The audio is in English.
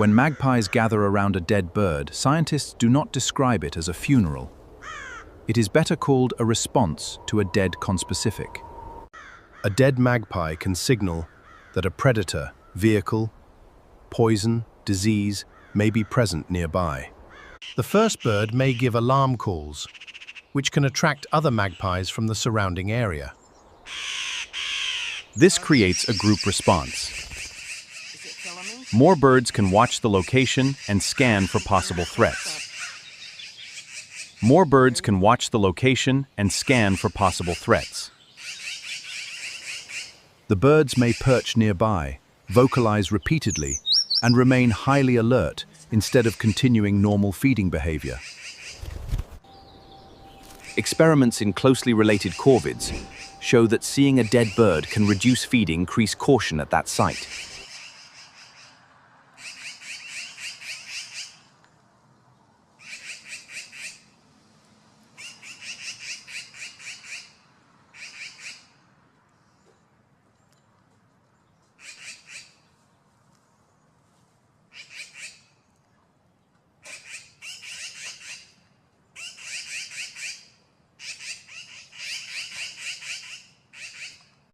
When magpies gather around a dead bird, scientists do not describe it as a funeral. It is better called a response to a dead conspecific. A dead magpie can signal that a predator, vehicle, poison, disease may be present nearby. The first bird may give alarm calls, which can attract other magpies from the surrounding area. This creates a group response. More birds can watch the location and scan for possible threats. More birds can watch the location and scan for possible threats. The birds may perch nearby, vocalize repeatedly, and remain highly alert instead of continuing normal feeding behavior. Experiments in closely related corvids show that seeing a dead bird can reduce feeding, increase caution at that site.